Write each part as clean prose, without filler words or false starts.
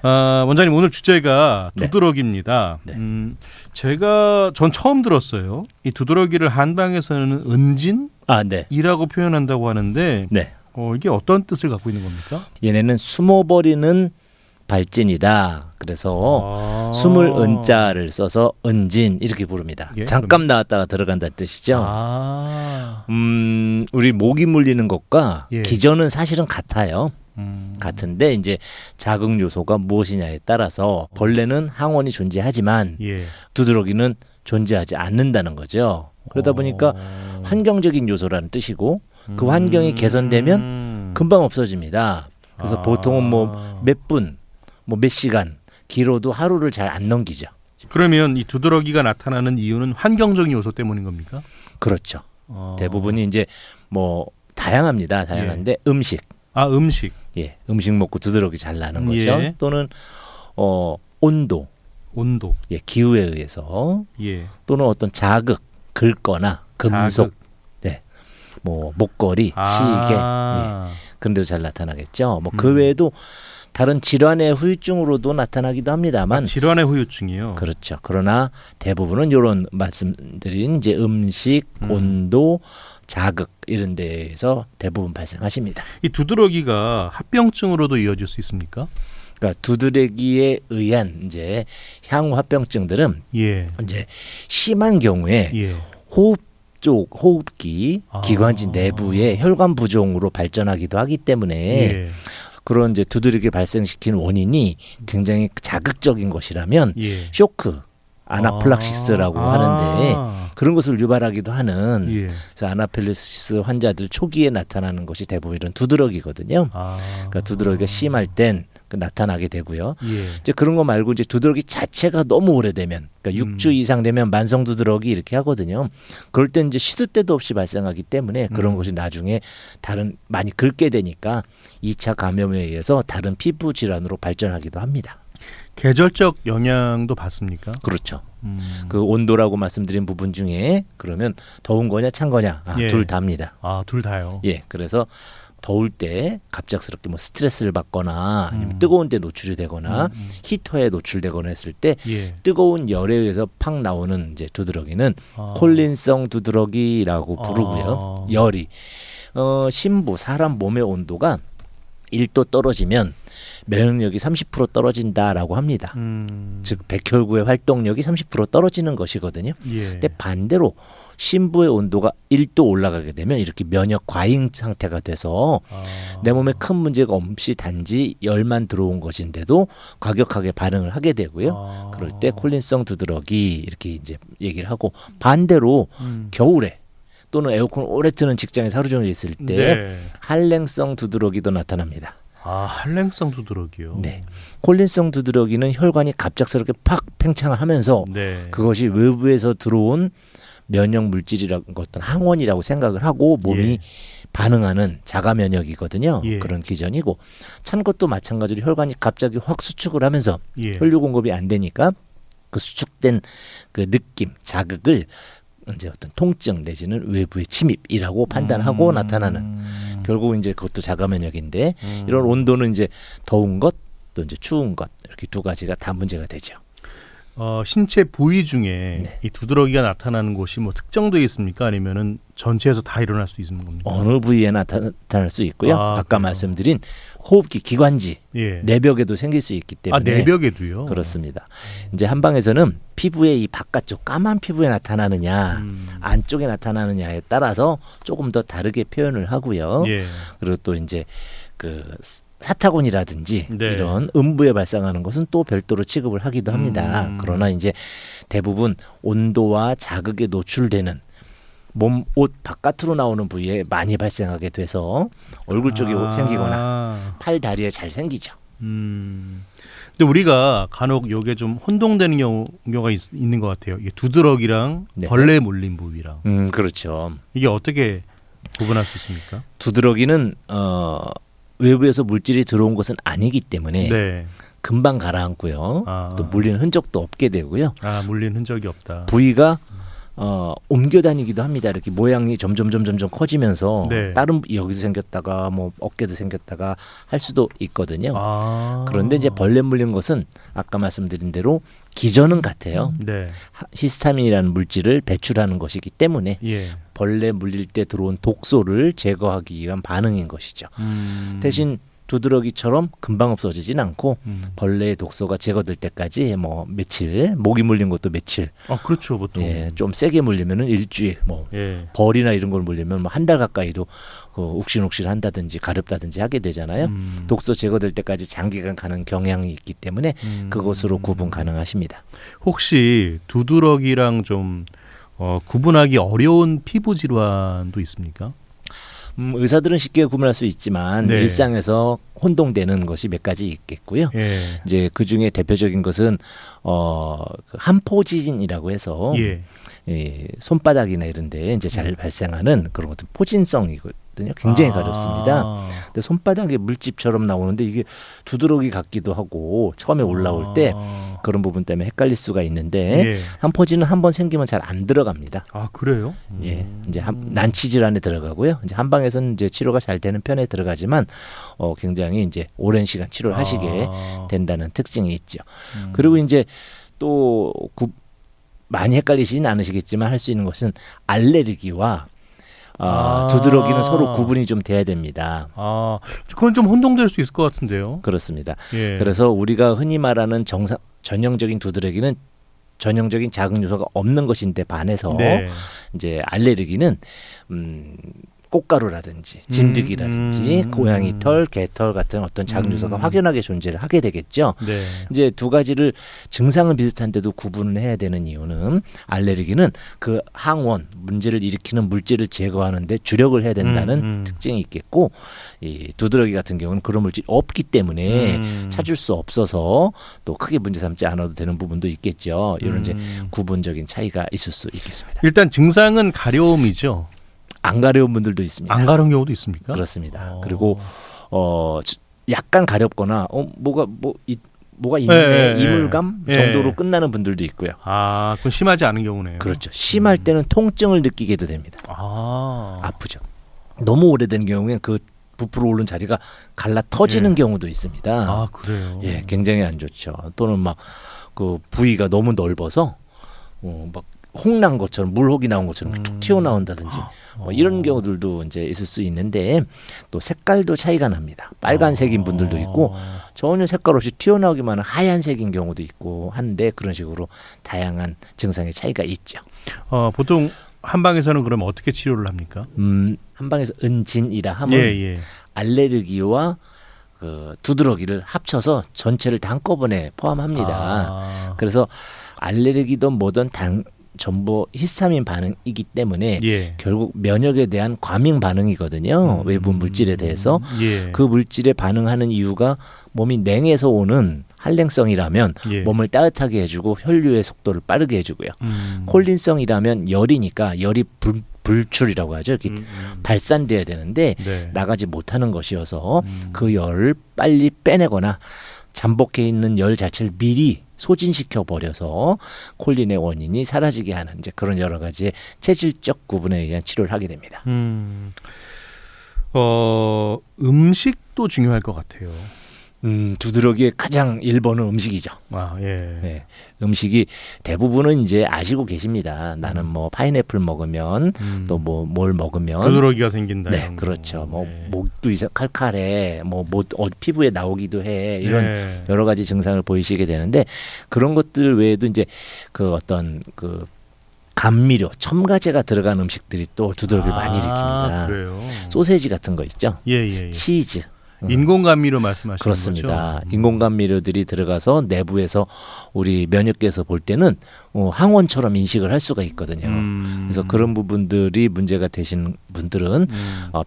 원장님 오늘 주제가 네. 두드러기입니다. 네. 전 처음 들었어요. 이 두드러기를 한방에서는 은진이라고 네. 표현한다고 하는데 네. 이게 어떤 뜻을 갖고 있는 겁니까? 얘네는 숨어버리는 발진이다. 그래서 숨을 은자를 써서 은진 이렇게 부릅니다. 예, 잠깐 나왔다가 들어간다는 뜻이죠. 우리 모기 물리는 것과 예. 기전은 사실은 같아요. 같은데 이제 자극 요소가 무엇이냐에 따라서 벌레는 항원이 존재하지만 예. 두드러기는 존재하지 않는다는 거죠. 그러다 보니까 환경적인 요소라는 뜻이고 그 환경이 개선되면 금방 없어집니다. 그래서 보통은 뭐 몇 분, 뭐 몇 시간, 길어도 하루를 잘 안 넘기죠. 그러면 이 두드러기가 나타나는 이유는 환경적인 요소 때문인 겁니까? 그렇죠. 대부분이 이제 뭐 다양합니다. 다양한데 음식. 음식. 예, 음식 먹고 두드러기 잘 나는 거죠. 예. 또는 온도. 예, 기후에 의해서. 예. 또는 어떤 자극, 긁거나 금속. 네. 뭐 목걸이, 시계. 예. 그런 데도 잘 나타나겠죠. 뭐 그 외에도 다른 질환의 후유증으로도 나타나기도 합니다만 질환의 후유증이요. 그렇죠. 그러나 대부분은 이런 말씀드린 이제 음식, 온도, 자극 이런 데에서 대부분 발생하십니다. 이 두드러기가 합병증으로도 이어질 수 있습니까? 그러니까 두드러기에 의한 이제 향후 합병증들은 예. 이제 심한 경우에 예. 호흡기 기관지 내부의 혈관 부종으로 발전하기도 하기 때문에 예. 그런 이제 두드러기를 발생시키는 원인이 굉장히 자극적인 것이라면 예. 쇼크, 아나플락시스라고 하는데 그런 것을 유발하기도 하는 예. 그래서 아나필락시스 환자들 초기에 나타나는 것이 대부분 이런 두드러기거든요. 그러니까 두드러기가 심할 땐 나타나게 되고요. 예. 이제 그런 거 말고 이제 두드러기 자체가 너무 오래되면 그러니까 6주 이상 되면 만성 두드러기 이렇게 하거든요. 그럴 때 이제 시도 때도 없이 발생하기 때문에 그런 것이 나중에 다른 많이 긁게 되니까 2차 감염에 의해서 다른 피부 질환으로 발전하기도 합니다. 계절적 영향도 받습니까? 그렇죠. 그 온도라고 말씀드린 부분 중에 그러면 더운 거냐 찬 거냐 예. 둘 다입니다. 둘 다요. 예, 그래서 더울 때 갑작스럽게 뭐 스트레스를 받거나 아니면 뜨거운 데 노출이 되거나 히터에 노출되거나 했을 때 예. 뜨거운 열에 의해서 팍 나오는 이제 두드러기는 콜린성 두드러기라고 부르고요. 열이 심부 사람 몸의 온도가 1도 떨어지면 면역력이 30% 떨어진다라고 합니다. 즉 백혈구의 활동력이 30% 떨어지는 것이거든요. 예. 근데 반대로 심부의 온도가 1도 올라가게 되면 이렇게 면역 과잉 상태가 돼서 내 몸에 큰 문제가 없이 단지 열만 들어온 것인데도 과격하게 반응을 하게 되고요. 그럴 때 콜린성 두드러기 이렇게 이제 얘기를 하고 반대로 겨울에 또는 에어컨 오래 트는 직장에서 하루 종일 있을 때 네. 한랭성 두드러기도 나타납니다. 한랭성 두드러기요. 네. 콜린성 두드러기는 혈관이 갑작스럽게 팍 팽창을 하면서 네. 그것이 외부에서 들어온 면역 물질이라는 어떤 항원이라고 생각을 하고 몸이 예. 반응하는 자가 면역이거든요. 예. 그런 기전이고 찬 것도 마찬가지로 혈관이 갑자기 확 수축을 하면서 예. 혈류 공급이 안 되니까 그 수축된 그 느낌, 자극을 이제 어떤 통증 내지는 외부의 침입이라고 판단하고 나타나는 결국 이제 그것도 자가 면역인데 이런 온도는 이제 더운 것 또 이제 추운 것 이렇게 두 가지가 다 문제가 되죠. 신체 부위 중에 네. 이 두드러기가 나타나는 곳이 뭐 특정되어 있습니까? 아니면은 전체에서 다 일어날 수 있는 겁니까? 어느 부위에 나타날 수 있고요. 아까 그래요? 말씀드린 호흡기 기관지 예. 내벽에도 생길 수 있기 때문에 내벽에도요? 그렇습니다. 이제 한방에서는 피부의 이 바깥쪽 까만 피부에 나타나느냐 안쪽에 나타나느냐에 따라서 조금 더 다르게 표현을 하고요. 예. 그리고 또 이제 그 사타구니라든지 네. 이런 음부에 발생하는 것은 또 별도로 취급을 하기도 합니다. 그러나 이제 대부분 온도와 자극에 노출되는 몸 옷 바깥으로 나오는 부위에 많이 발생하게 돼서 얼굴 쪽에 생기거나 팔 다리에 잘 생기죠. 근데 우리가 간혹 요게 좀 혼동되는 경우가 있는 것 같아요. 이게 두드러기랑 네. 벌레 물린 부위랑 그렇죠. 이게 어떻게 구분할 수 있습니까? 두드러기는 외부에서 물질이 들어온 것은 아니기 때문에 네. 금방 가라앉고요. 또 물리는 흔적도 없게 되고요. 물린 흔적이 없다. 부위가 옮겨 다니기도 합니다. 이렇게 모양이 점점 커지면서 네. 다른 여기도 생겼다가 뭐 어깨도 생겼다가 할 수도 있거든요. 아. 그런데 이제 벌레 물린 것은 아까 말씀드린 대로 기전은 같아요. 네. 히스타민이라는 물질을 배출하는 것이기 때문에 예. 벌레 물릴 때 들어온 독소를 제거하기 위한 반응인 것이죠. 대신 두드러기처럼 금방 없어지진 않고 벌레의 독소가 제거될 때까지 뭐 며칠, 모기 물린 것도 며칠, 아 그렇죠 보통. 좀 세게 물리면은 일주일, 뭐 예. 벌이나 이런 걸 물리면 뭐 한 달 가까이도 욱신욱신 한다든지 가렵다든지 하게 되잖아요. 독소 제거될 때까지 장기간 가는 경향이 있기 때문에 그것으로 구분 가능하십니다. 혹시 두드러기랑 좀 구분하기 어려운 피부 질환도 있습니까? 의사들은 쉽게 구분할 수 있지만 네. 일상에서 혼동되는 것이 몇 가지 있겠고요. 예. 이제 그 중에 대표적인 것은 그 한포진이라고 해서 예. 손바닥이나 이런데 이제 잘 발생하는 그런 것들 포진성이거든요. 굉장히 가렵습니다. 근데 손바닥에 물집처럼 나오는데 이게 두드러기 같기도 하고 처음에 올라올 때 그런 부분 때문에 헷갈릴 수가 있는데 예. 한포진은 한번 생기면 잘 안 들어갑니다. 아 그래요? 예, 이제 난치 질환에 들어가고요. 이제 한방에서는 이제 치료가 잘 되는 편에 들어가지만 굉장히 이제 오랜 시간 치료를 하시게 된다는 특징이 있죠. 그리고 이제 또 많이 헷갈리시진 않으시겠지만 할 수 있는 것은 알레르기와 두드러기는 서로 구분이 좀 돼야 됩니다. 아, 그건 좀 혼동될 수 있을 것 같은데요. 그렇습니다. 예. 그래서 우리가 흔히 말하는 전형적인 두드러기는 전형적인 자극 요소가 없는 것인데 반해서 네. 이제 알레르기는 꽃가루라든지 진드기라든지 고양이 털, 개털 같은 어떤 자극 요소가 확연하게 존재를 하게 되겠죠. 네. 이제 두 가지를 증상은 비슷한데도 구분을 해야 되는 이유는 알레르기는 그 항원 문제를 일으키는 물질을 제거하는데 주력을 해야 된다는 특징이 있겠고 이 두드러기 같은 경우는 그런 물질이 없기 때문에 찾을 수 없어서 또 크게 문제 삼지 않아도 되는 부분도 있겠죠. 이런 이제 구분적인 차이가 있을 수 있겠습니다. 일단 증상은 가려움이죠. 안 가려운 분들도 있습니다. 안 가려운 경우도 있습니까? 그렇습니다. 그리고 약간 가렵거나 뭐가 있네 이물감 정도로 끝나는 분들도 있고요. 아, 그건 심하지 않은 경우네요. 그렇죠. 심할 때는 통증을 느끼게도 됩니다. 아프죠. 너무 오래된 경우엔 그 부풀어 오른 자리가 갈라 터지는 경우도 있습니다. 아, 그래요. 예, 굉장히 안 좋죠. 또는 막 그 부위가 너무 넓어서 막 홍난 것처럼 물혹이 나온 것처럼 툭 튀어나온다든지 이런 경우들도 이제 있을 수 있는데 또 색깔도 차이가 납니다. 빨간색인 분들도 있고 전혀 색깔 없이 튀어나오기만 한 하얀색인 경우도 있고 한데 그런 식으로 다양한 증상의 차이가 있죠. 보통 한방에서는 그럼 어떻게 치료를 합니까? 한방에서 은진이라 하면 알레르기와 그 두드러기를 합쳐서 전체를 다 한꺼번에 포함합니다. 그래서 알레르기든 뭐든 전부 히스타민 반응이기 때문에 결국 면역에 대한 과민 반응이거든요. 외부 물질에 대해서 그 물질에 반응하는 이유가 몸이 냉에서 오는 한랭성이라면 몸을 따뜻하게 해주고 혈류의 속도를 빠르게 해주고요. 콜린성이라면 열이니까 열이 불출이라고 하죠. 이렇게 발산돼야 되는데 나가지 못하는 것이어서 그 열을 빨리 빼내거나 잠복해 있는 열 자체를 미리 소진시켜 버려서 콜린의 원인이 사라지게 하는 이제 그런 여러 가지의 체질적 구분에 의한 치료를 하게 됩니다. 음식도 중요할 것 같아요. 두드러기의 가장 1번은 음식이죠. 네, 음식이 대부분은 이제 아시고 계십니다. 나는 뭐 파인애플 먹으면 또 뭐 뭘 먹으면 두드러기가 생긴다. 네, 그렇죠. 뭐 목도 칼칼해, 뭐 피부에 나오기도 해 이런 여러 가지 증상을 보이시게 되는데 그런 것들 외에도 이제 그 어떤 그 감미료, 첨가제가 들어간 음식들이 또 두드러기를 많이 일으킵니다. 그래요? 소세지 같은 거 있죠. 치즈. 인공 감미료 말씀하시는 그렇습니다. 거죠? 인공 감미료들이 들어가서 내부에서 우리 면역계에서 볼 때는 항원처럼 인식을 할 수가 있거든요. 그래서 그런 부분들이 문제가 되신 분들은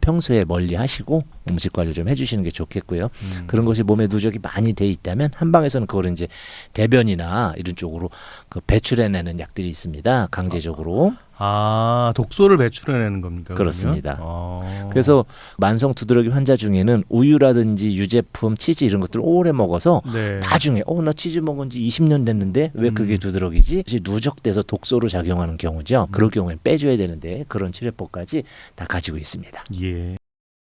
평소에 멀리 하시고 음식 관리 좀 해주시는 게 좋겠고요. 그런 것이 몸에 누적이 많이 돼 있다면 한방에서는 그걸 이제 대변이나 이런 쪽으로 그 배출해내는 약들이 있습니다. 강제적으로. 독소를 배출해내는 겁니까? 그러면? 그렇습니다. 그래서 만성 두드러기 환자 중에는 우유라든지 유제품, 치즈 이런 것들을 오래 먹어서 네. 나중에 나 치즈 먹은 지 20년 됐는데 왜 그게 두드러기지? 사실 누적돼서 독소로 작용하는 경우죠. 그럴 경우엔 빼줘야 되는데 그런 치료법까지 다 가지고 있습니다. 예.